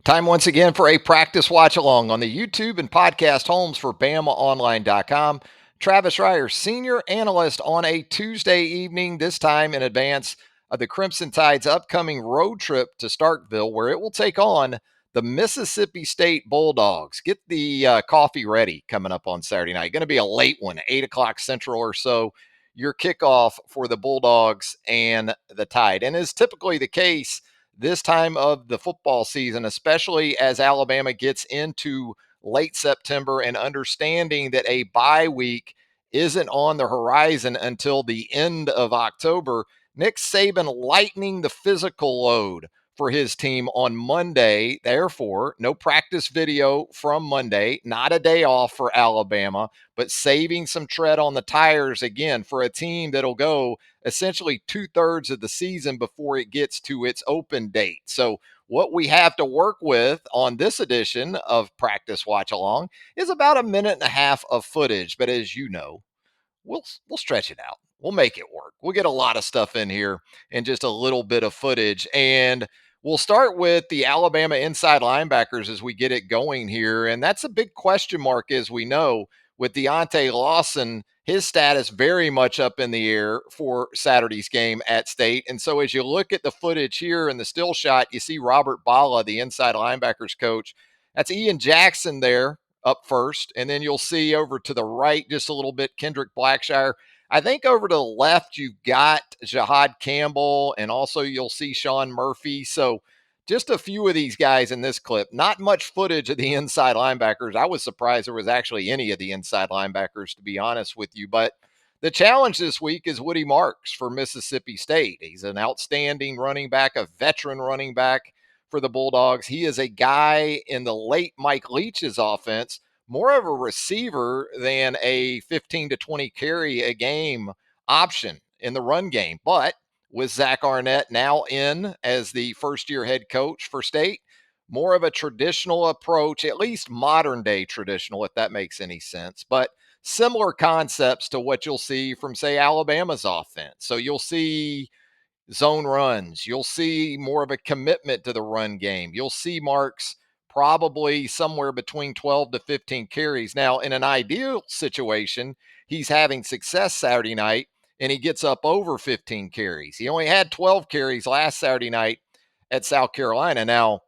Time once again for a practice watch along on the YouTube and podcast homes for BamaOnline.com. Travis Reier, senior analyst on a Tuesday evening, this time in advance of the Crimson Tide's upcoming road trip to Starkville, where it will take on the Mississippi State Bulldogs. Get the coffee ready coming up on Saturday night. Going to be a late one, 8 o'clock Central or so. Your kickoff for the Bulldogs and the Tide. And as typically the case, this time of the football season, especially as Alabama gets into late September and understanding that a bye week isn't on the horizon until the end of October. Nick Saban lightening the physical load for his team on Monday. Therefore, no practice video from Monday, not a day off for Alabama, but saving some tread on the tires again for a team that'll go essentially 2/3 of the season before it gets to its open date. So, what we have to work with on this edition of Practice Watch Along is about a minute and a half of footage. But as you know, we'll stretch it out. We'll make it work. We'll get a lot of stuff in here and just a little bit of footage. And we'll start with the Alabama inside linebackers as we get it going here. And that's a big question mark, as we know, with Deontae Lawson, his status very much up in the air for Saturday's game at State. And so as you look at the footage here in the still shot, you see Robert Bala, the inside linebackers coach. That's Ian Jackson there up first. And then you'll see over to the right just a little bit Kendrick Blackshire. I think over to the left, you've got Jahad Campbell, and also you'll see Sean Murphy. So just a few of these guys in this clip. Not much footage of the inside linebackers. I was surprised there was actually any of the inside linebackers, to be honest with you. But the challenge this week is Woody Marks for Mississippi State. He's an outstanding running back, a veteran running back for the Bulldogs. He is a guy in the late Mike Leach's offense, more of a receiver than a 15 to 20 carry a game option in the run game. But with Zach Arnett now in as the first year head coach for State, more of a traditional approach, at least modern day traditional, if that makes any sense. But similar concepts to what you'll see from, say, Alabama's offense. So you'll see zone runs. You'll see more of a commitment to the run game. You'll see Marks probably somewhere between 12 to 15 carries. Now, in an ideal situation, he's having success Saturday night and he gets up over 15 carries. He only had 12 carries last Saturday night at South Carolina. Now,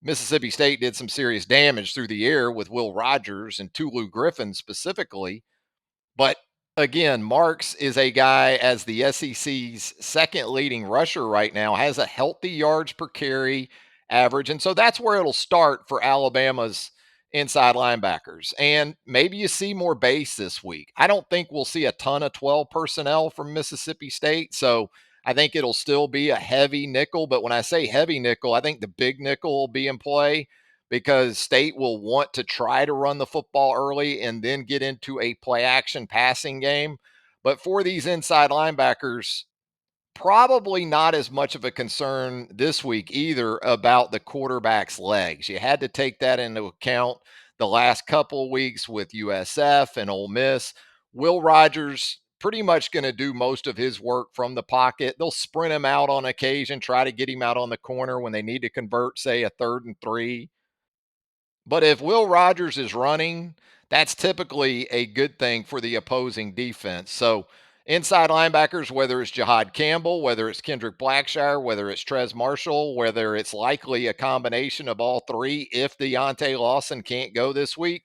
Mississippi State did some serious damage through the air with Will Rogers and Tulu Griffin specifically. But again, Marks is a guy, as the SEC's second leading rusher right now, has a healthy yards per carry average. And so that's where it'll start for Alabama's inside linebackers. And maybe you see more base this week. I don't think we'll see a ton of 12 personnel from Mississippi State. So I think it'll still be a heavy nickel. But when I say heavy nickel, I think the big nickel will be in play because State will want to try to run the football early and then get into a play action passing game. But for these inside linebackers, probably not as much of a concern this week either about the quarterback's legs. You had to take that into account the last couple of weeks with USF and Ole Miss. Will Rogers pretty much going to do most of his work from the pocket. They'll sprint him out on occasion, try to get him out on the corner when they need to convert, say, a 3rd and 3. But if Will Rogers is running, that's typically a good thing for the opposing defense. So inside linebackers, whether it's Jahad Campbell, whether it's Kendrick Blackshire, whether it's Trez Marshall, whether it's likely a combination of all three, if Deontae Lawson can't go this week,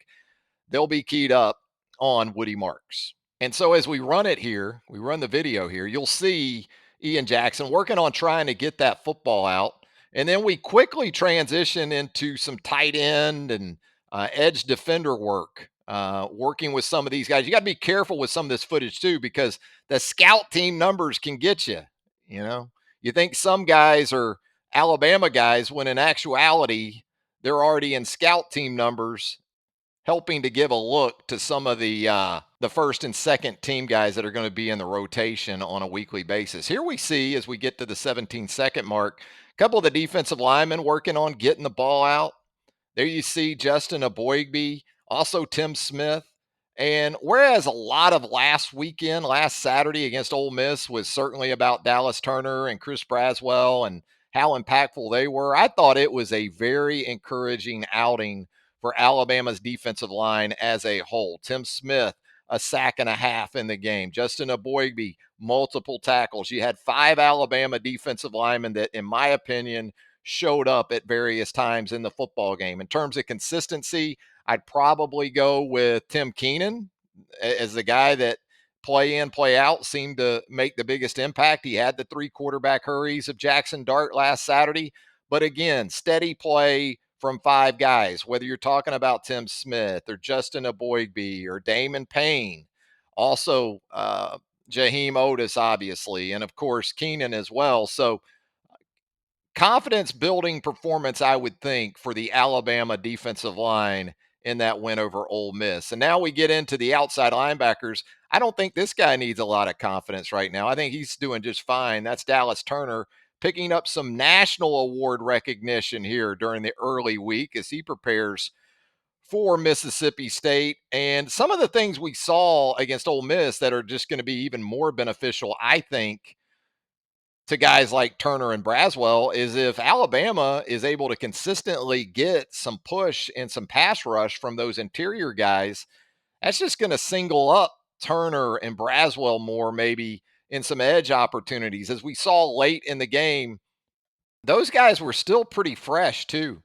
they'll be keyed up on Woody Marks. And so as we run it here, we run the video here, you'll see Ian Jackson working on trying to get that football out. And then we quickly transition into some tight end and edge defender work, working with some of these guys. You got to be careful with some of this footage too, because the scout team numbers can get you. You know, you think some guys are Alabama guys when in actuality, they're already in scout team numbers, helping to give a look to some of the first and second team guys that are going to be in the rotation on a weekly basis. Here we see, as we get to the 17-second mark, a couple of the defensive linemen working on getting the ball out. There you see Justin Aboigbe, also Tim Smith. And whereas a lot of last Saturday against Ole Miss was certainly about Dallas Turner and Chris Braswell and how impactful they were. I thought it was a very encouraging outing for Alabama's defensive line as a whole. Tim Smith, a sack and a half in the game. Justin Aboigbe, multiple tackles. You had 5 Alabama defensive linemen that, in my opinion, showed up at various times in the football game. In terms of consistency, I'd probably go with Tim Keenan as the guy that play in, play out seemed to make the biggest impact. He had the 3 quarterback hurries of Jackson Dart last Saturday. But again, steady play from 5 guys, whether you're talking about Tim Smith or Justin Aboigbe or Damon Payne, also Jaheim Otis, obviously, and of course Keenan as well. So confidence building performance, I would think, for the Alabama defensive line in that win over Ole Miss. And now we get into the outside linebackers. I don't think this guy needs a lot of confidence right now. I think he's doing just fine. That's Dallas Turner picking up some national award recognition here during the early week as he prepares for Mississippi State. And some of the things we saw against Ole Miss that are just going to be even more beneficial, I think, to guys like Turner and Braswell is if Alabama is able to consistently get some push and some pass rush from those interior guys, that's just going to single up Turner and Braswell more, maybe in some edge opportunities. As we saw late in the game, those guys were still pretty fresh, too.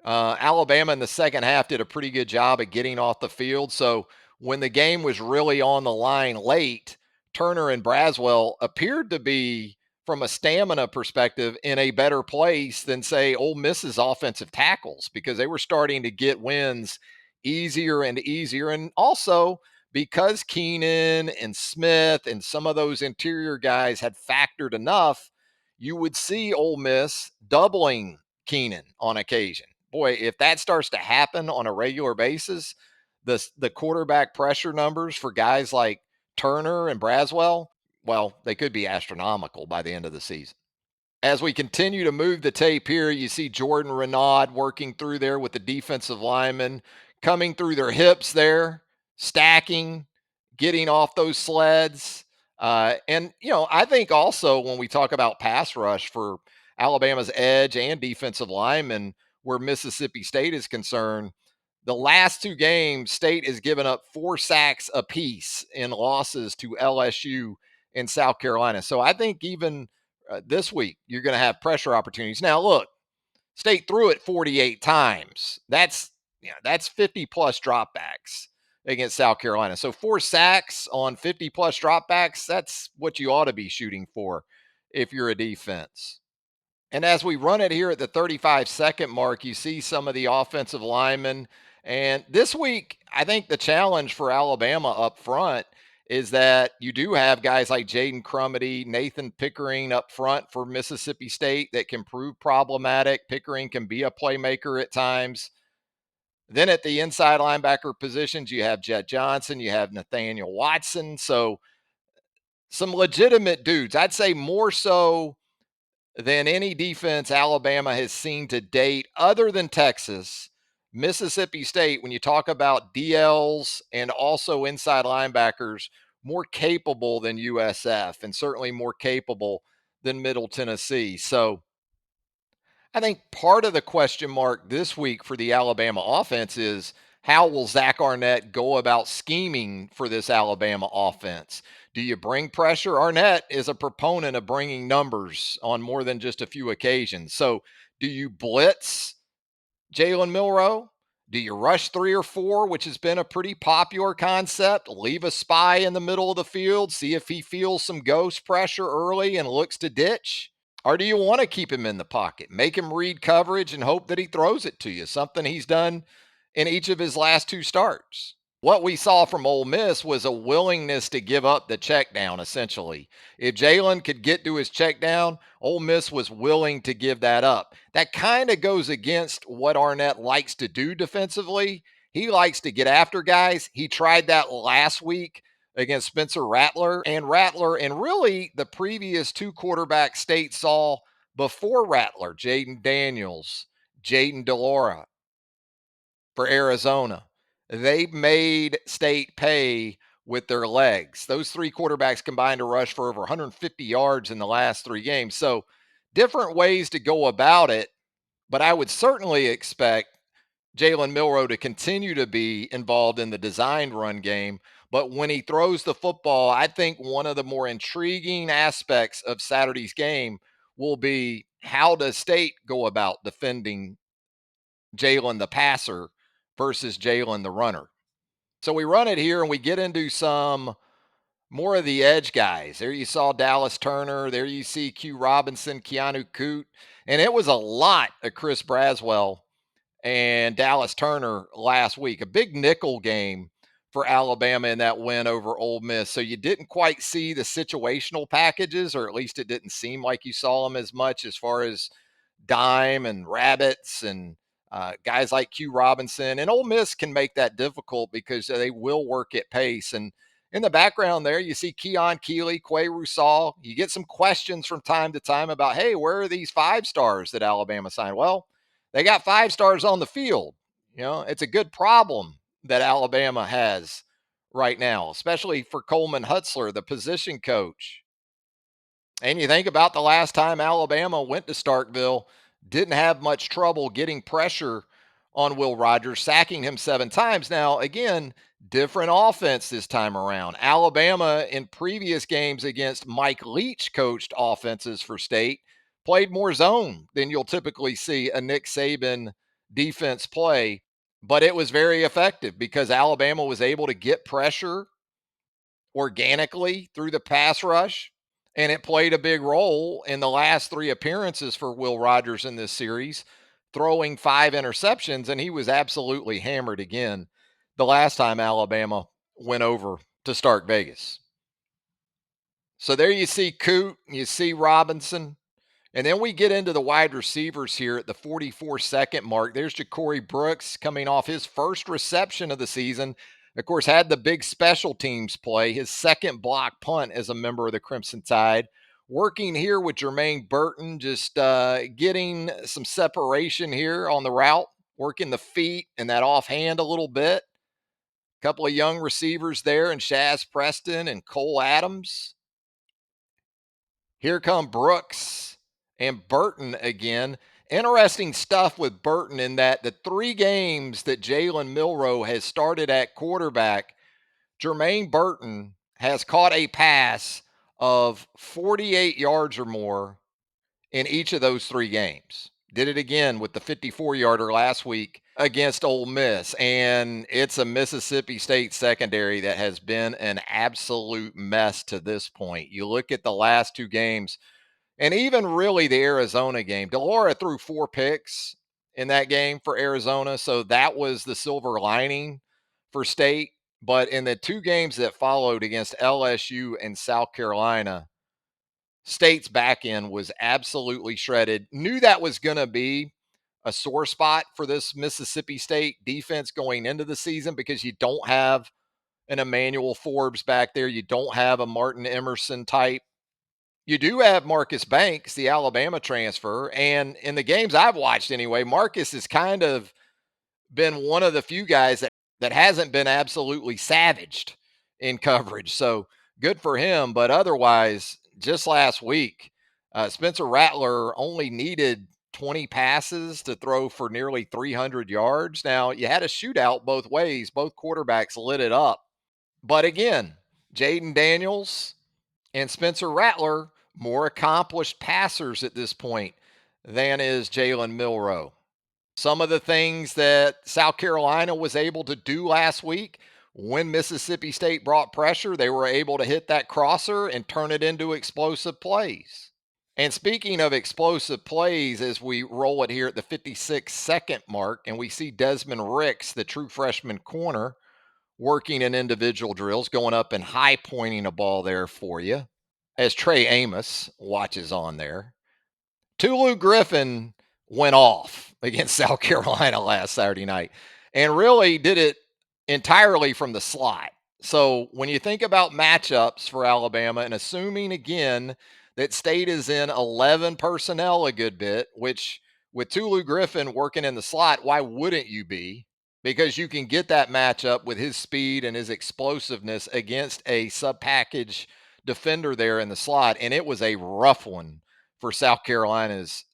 Alabama in the second half did a pretty good job at getting off the field. So when the game was really on the line late, Turner and Braswell appeared to be, from a stamina perspective, in a better place than, say, Ole Miss's offensive tackles because they were starting to get wins easier and easier. And also because Keenan and Smith and some of those interior guys had factored enough, you would see Ole Miss doubling Keenan on occasion. Boy, if that starts to happen on a regular basis, the quarterback pressure numbers for guys like Turner and Braswell, well, they could be astronomical by the end of the season. As we continue to move the tape here, you see Jordan Renaud working through there with the defensive linemen, coming through their hips there, stacking, getting off those sleds. I think also when we talk about pass rush for Alabama's edge and defensive linemen, where Mississippi State is concerned, the last 2 games, State has given up 4 sacks apiece in losses to LSU and South Carolina. So I think even this week, you're going to have pressure opportunities. Now, look, State threw it 48 times. That's 50 plus dropbacks against South Carolina. So 4 sacks on 50 plus dropbacks, that's what you ought to be shooting for if you're a defense. And as we run it here at the 35-second mark, you see some of the offensive linemen. And this week, I think the challenge for Alabama up front is that you do have guys like Jaden Crumedy, Nathan Pickering up front for Mississippi State that can prove problematic. Pickering can be a playmaker at times. Then at the inside linebacker positions, you have Jet Johnson, you have Nathaniel Watson. So some legitimate dudes. I'd say more so than any defense Alabama has seen to date, other than Texas. Mississippi State, when you talk about DLs and also inside linebackers, more capable than USF and certainly more capable than Middle Tennessee. So I think part of the question mark this week for the Alabama offense is how will Zach Arnett go about scheming for this Alabama offense? Do you bring pressure? Arnett is a proponent of bringing numbers on more than just a few occasions. So do you blitz Jalen Milroe? Do you rush 3 or 4, which has been a pretty popular concept? Leave a spy in the middle of the field, see if he feels some ghost pressure early and looks to ditch? Or do you want to keep him in the pocket, make him read coverage and hope that he throws it to you, something he's done in each of his last 2 starts? What we saw from Ole Miss was a willingness to give up the check down, essentially. If Jalen could get to his check down, Ole Miss was willing to give that up. That kind of goes against what Arnett likes to do defensively. He likes to get after guys. He tried that last week against Spencer Rattler, and really the previous 2 quarterbacks State saw before Rattler, Jaden Daniels, Jaden DeLaura for Arizona. They made State pay with their legs. Those 3 quarterbacks combined to rush for over 150 yards in the last 3 games. So Different ways to go about it, but I would certainly expect Jalen Milroe to continue to be involved in the designed run game. But when he throws the football, I think one of the more intriguing aspects of Saturday's game will be how does State go about defending Jalen the passer versus Jalen the runner. So we run it here and we get into some more of the edge guys. There you saw Dallas Turner. There you see Q Robinson, Keanu Coote. And it was a lot of Chris Braswell and Dallas Turner last week. A big nickel game for Alabama in that win over Ole Miss. So you didn't quite see the situational packages, or at least it didn't seem like you saw them as much as far as dime and rabbits and guys like Q Robinson. And Ole Miss can make that difficult because they will work at pace. And in the background there, you see Keon Keeley, Quay Rusal. You get some questions from time to time about, hey, where are these 5 stars that Alabama signed? Well, they got 5 stars on the field. You know, it's a good problem that Alabama has right now, especially for Coleman Hutzler, the position coach. And you think about the last time Alabama went to Starkville, didn't have much trouble getting pressure on Will Rogers, sacking him 7 times. Now, again, different offense this time around. Alabama, in previous games against Mike Leach coached offenses for State, played more zone than you'll typically see a Nick Saban defense play. But it was very effective because Alabama was able to get pressure organically through the pass rush. And it played a big role in the last 3 appearances for Will Rogers in this series, throwing 5 interceptions. And he was absolutely hammered again the last time Alabama went over to Stark Vegas. So there you see Coot, you see Robinson. And then we get into the wide receivers here at the 44-second mark. There's Ja'Cory Brooks coming off his first reception of the season. Of course, had the big special teams play, his second block punt as a member of the Crimson Tide. Working here with Jermaine Burton, just getting some separation here on the route, working the feet and that offhand a little bit. A couple of young receivers there, and Shaz Preston and Cole Adams. Here come Brooks and Burton again. Interesting stuff with Burton in that the 3 games that Jalen Milroe has started at quarterback, Jermaine Burton has caught a pass of 48 yards or more in each of those 3 games. Did it again with the 54-yarder last week against Ole Miss. And it's a Mississippi State secondary that has been an absolute mess to this point. You look at the last 2 games, and even really the Arizona game. Delora threw 4 picks in that game for Arizona, so that was the silver lining for State. But in the 2 games that followed against LSU and South Carolina, State's back end was absolutely shredded. Knew that was going to be a sore spot for this Mississippi State defense going into the season because you don't have an Emmanuel Forbes back there. You don't have a Martin Emerson type. You do have Marcus Banks, the Alabama transfer. And in the games I've watched anyway, Marcus has kind of been one of the few guys that hasn't been absolutely savaged in coverage. So good for him. But otherwise, just last week, Spencer Rattler only needed 20 passes to throw for nearly 300 yards. Now, you had a shootout both ways. Both quarterbacks lit it up. But again, Jaden Daniels and Spencer Rattler, more accomplished passers at this point than is Jalen Milroe. Some of the things that South Carolina was able to do last week when Mississippi State brought pressure, they were able to hit that crosser and turn it into explosive plays. And speaking of explosive plays, as we roll it here at the 56-second mark, and we see Desmond Ricks, the true freshman corner, working in individual drills, going up and high pointing a ball there for you, as Trey Amos watches on there. Tulu Griffin went off against South Carolina last Saturday night and really did it entirely from the slot. So when you think about matchups for Alabama, and assuming again that State is in 11 personnel a good bit, which with Tulu Griffin working in the slot, why wouldn't you be? Because you can get that matchup with his speed and his explosiveness against a sub package defender there in the slot. And it was a rough one for South Carolina's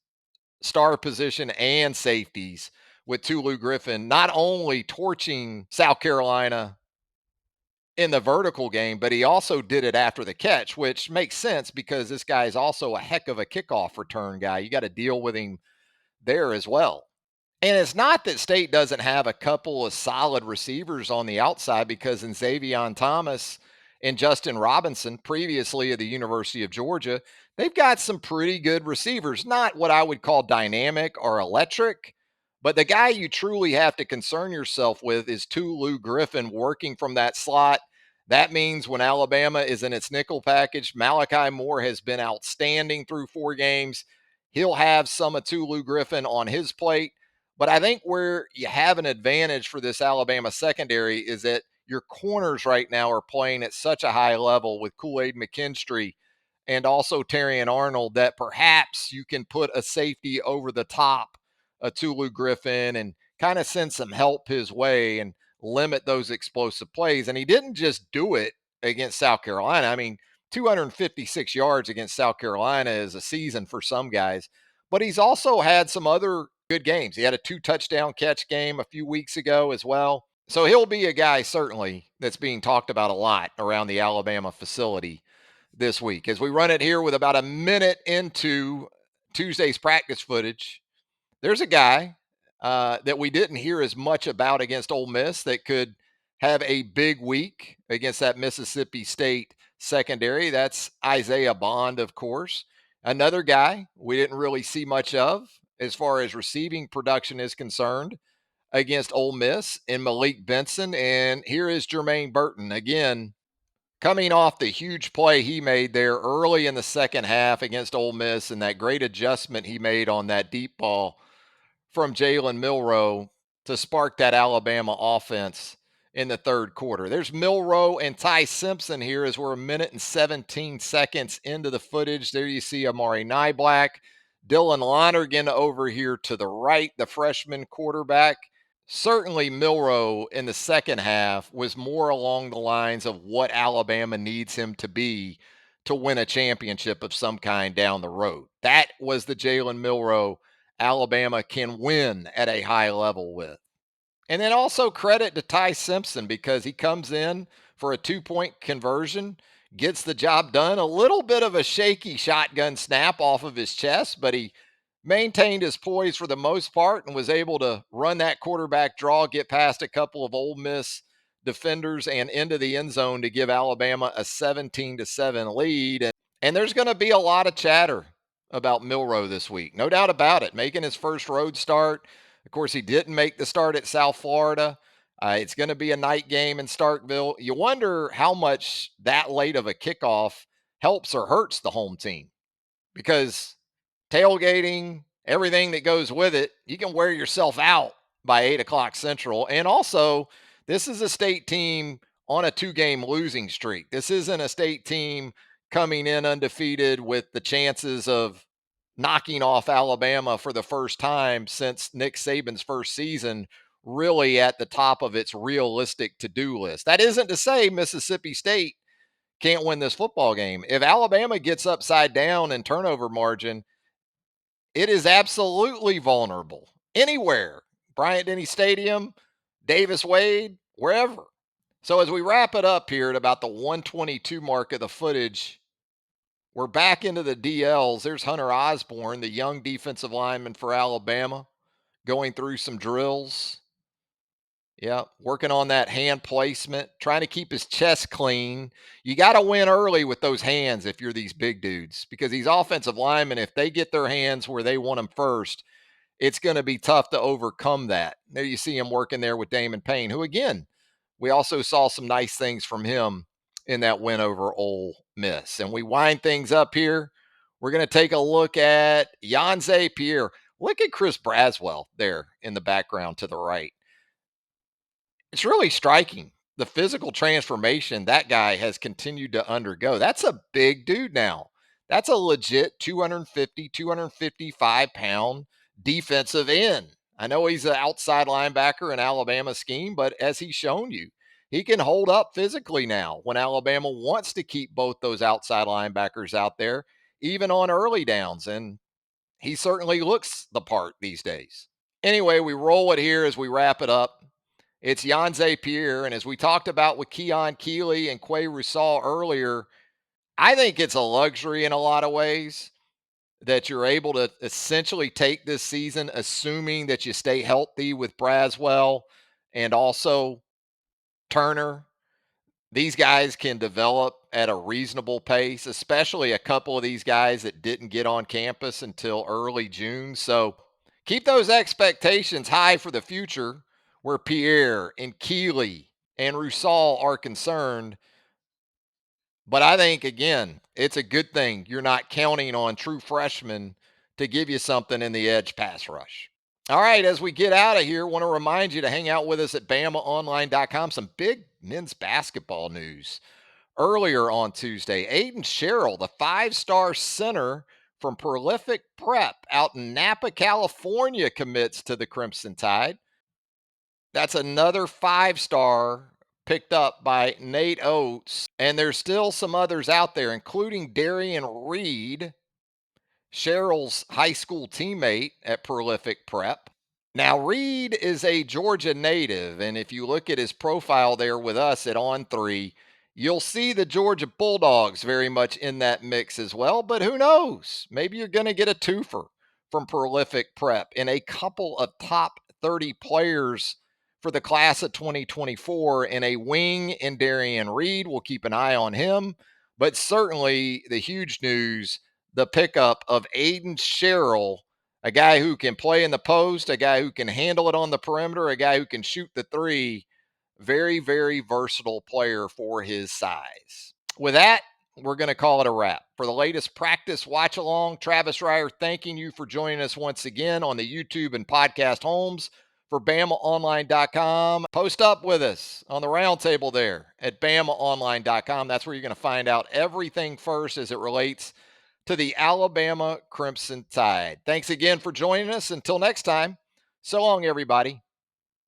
star position and safeties, with Tulu Griffin not only torching South Carolina in the vertical game, but he also did it after the catch, which makes sense because this guy is also a heck of a kickoff return guy. You got to deal with him there as well. And it's not that State doesn't have a couple of solid receivers on the outside, because in Xavier Thomas and Justin Robinson, previously at the University of Georgia, they've got some pretty good receivers. Not what I would call dynamic or electric, but the guy you truly have to concern yourself with is Tulu Griffin working from that slot. That means when Alabama is in its nickel package, Malachi Moore has been outstanding through 4 games. He'll have some of Tulu Griffin on his plate. But I think where you have an advantage for this Alabama secondary is that your corners right now are playing at such a high level with Kool-Aid McKinstry and also Terrion Arnold, that perhaps you can put a safety over the top of Tulu Griffin and kind of send some help his way and limit those explosive plays. And he didn't just do it against South Carolina. I mean, 256 yards against South Carolina is a season for some guys, but he's also had some other good games. He had a 2 touchdown catch game a few weeks ago as well. So he'll be a guy certainly that's being talked about a lot around the Alabama facility this week. As we run it here with about a minute into Tuesday's practice footage, there's a guy that we didn't hear as much about against Ole Miss that could have a big week against that Mississippi State secondary. That's Isaiah Bond, of course. Another guy we didn't really see much of as far as receiving production is concerned against Ole Miss, in Malik Benson. And here is Jermaine Burton again, coming off the huge play he made there early in the second half against Ole Miss, and that great adjustment he made on that deep ball from Jalen Milroe to spark that Alabama offense in the third quarter. There's Milroe and Ty Simpson here as we're a minute and 17 seconds into the footage. There you see Amari Nyblack, Dylan Lonergan over here to the right, the freshman quarterback. Certainly Milroe in the second half was more along the lines of what Alabama needs him to be to win a championship of some kind down the road. That was the Jalen Milroe Alabama can win at a high level with. And then also credit to Ty Simpson, because he comes in for a 2-point conversion, gets the job done. A little bit of a shaky shotgun snap off of his chest, but he maintained his poise for the most part and was able to run that quarterback draw, get past a couple of Ole Miss defenders and into the end zone to give Alabama a 17-7 lead. And there's going to be a lot of chatter about Milroe this week. No doubt about it. Making his first road start. Of course, he didn't make the start at South Florida. It's going to be a night game in Starkville. You wonder how much that late of a kickoff helps or hurts the home team, because tailgating, everything that goes with it, you can wear yourself out by 8 o'clock Central. And also, this is a State team on a 2-game losing streak. This isn't a State team coming in undefeated with the chances of knocking off Alabama for the first time since Nick Saban's first season, really at the top of its realistic to-do list. That isn't to say Mississippi State can't win this football game. If Alabama gets upside down in turnover margin, it is absolutely vulnerable anywhere. Bryant Denny Stadium, Davis Wade, wherever. So as we wrap it up here at about the 122 mark of the footage, we're back into the DLs. There's Hunter Osborne, the young defensive lineman for Alabama, going through some drills. Yeah, working on that hand placement, trying to keep his chest clean. You got to win early with those hands if you're these big dudes, because these offensive linemen, if they get their hands where they want them first, it's going to be tough to overcome that. There you see him working there with Damon Payne, who, again, we also saw some nice things from him in that win over Ole Miss. And we wind things up here. We're going to take a look at Yanze Pierre. Look at Chris Braswell there in the background to the right. It's really striking the physical transformation that guy has continued to undergo. That's a big dude now. That's a legit 250, 255-pound defensive end. I know he's an outside linebacker in Alabama scheme, but as he's shown you, he can hold up physically now when Alabama wants to keep both those outside linebackers out there. even on early downs. And he certainly looks the part these days. Anyway, we roll it here as we wrap it up. It's Yanze Pierre. And as we talked about with Keon Keeley and Quay Rousseau earlier, I think it's a luxury in a lot of ways that you're able to essentially take this season, assuming that you stay healthy with Braswell and also Turner. These guys can develop at a reasonable pace, especially a couple of these guys that didn't get on campus until early June. So keep those expectations high for the future where Pierre and Keeley and Rousseau are concerned. But I think, again, it's a good thing you're not counting on true freshmen to give you something in the edge pass rush. All right, as we get out of here, I want to remind you to hang out with us at BamaOnline.com. Some big men's basketball news. Earlier on Tuesday, Aiden Sherrill, the five-star center from Prolific Prep out in Napa, California, commits to the Crimson Tide. That's another five-star picked up by Nate Oates. And there's still some others out there, including Darian Reed, Sherrill's high school teammate at Prolific Prep. Now, Reed is a Georgia native, and if you look at his profile there with us at On3, you'll see the Georgia Bulldogs very much in that mix as well. But who knows? Maybe you're going to get a twofer from Prolific Prep and a couple of top 30 players for the class of 2024 and a wing in Darian Reed. We'll keep an eye on him. But certainly the huge news, the pickup of Aiden Sherrill, a guy who can play in the post, a guy who can handle it on the perimeter, a guy who can shoot the three. Very, very versatile player for his size. With that, we're going to call it a wrap. For the latest practice watch along, Travis Reier thanking you for joining us once again on the YouTube and podcast homes for BamaOnline.com. Post up with us on the roundtable there at BamaOnline.com. That's where you're going to find out everything first as it relates to the Alabama Crimson Tide. Thanks again for joining us. Until next time, so long, everybody.